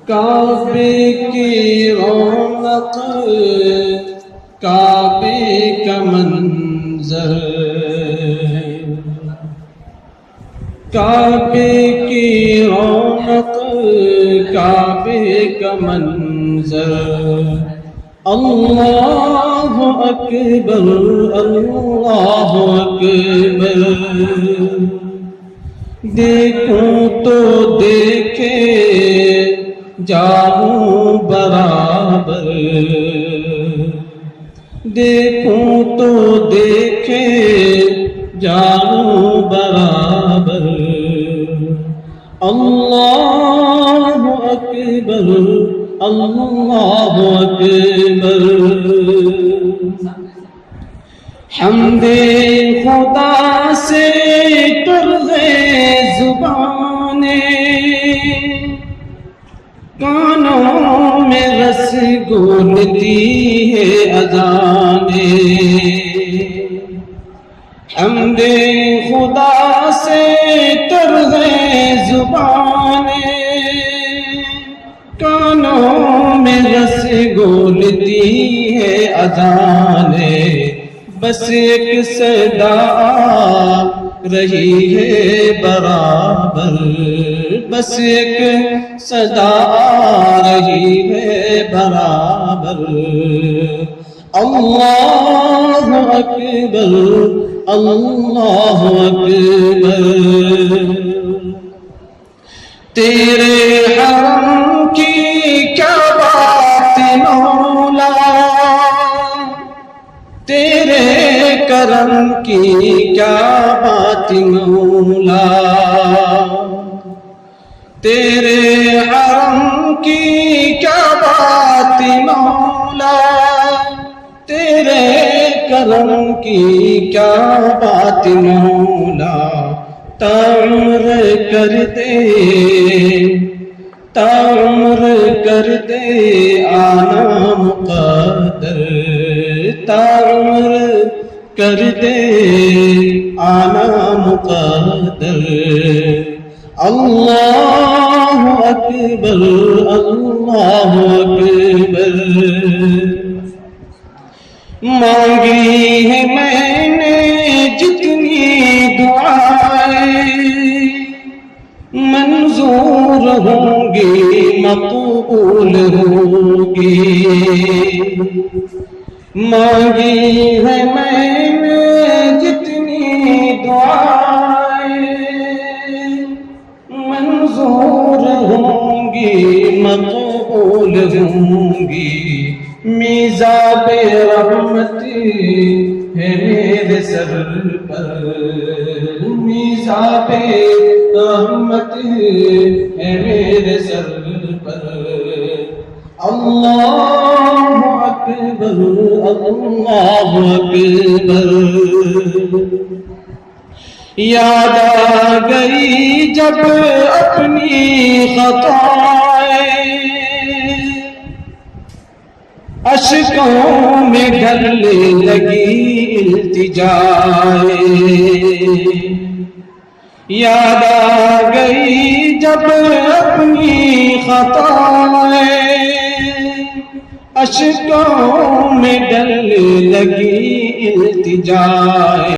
کعبے کی رونق کعبے کا منظر، کعبے کی رونق کعبے کا منظر، اللہ اکبر اللہ اکبر، دیکھوں تو دیکھے جاؤں برابر، دیکھوں تو دیکھے جاؤں برابر، اللہ اکبر اللہ اکبر، حمد خدا سے ترغے زبانیں، کانوں میں رس گونجتی ہے اذانیں، حمد خدا سے ترغے زبانیں، کانوں میں رس گونجتی ہے اذانیں، بس ایک صدا رہی ہے برابر، بس ایک صدا رہی ہے برابر، اللہ اکبر اللہ اکبر، تیرے حرم کی کیا بات مولا، تیرے کرم کی کیا بات مولا، تیرے حرم کی کیا بات مولا، تیرے کرم کی کیا بات مولا، تعمر کر دے تعمر کر دے آنا مقدر، تعمر کر دے آنا مقدر، اللہ اکبر اللہ اکبر، مانگی ہے میں نے جتنی دعائیں، منظور ہوں گی مقبول ہوں گی، مانگی ہے میں نے جتنی دعائیں، منظور ہوں گی مقبول ہوں گی، میزاب رحمت ہے میرے سر پر، میزاب رحمت ہے میرے سر پر، اللہ اکبر اللہ اکبر، یاد آ گئی جب اپنی خطائیں، اشکوں میں ڈھلنے لگی التجائیں، یاد آ گئی جب اپنی خطائیں، اشکوں میں ڈھلنے لگی التجائیں،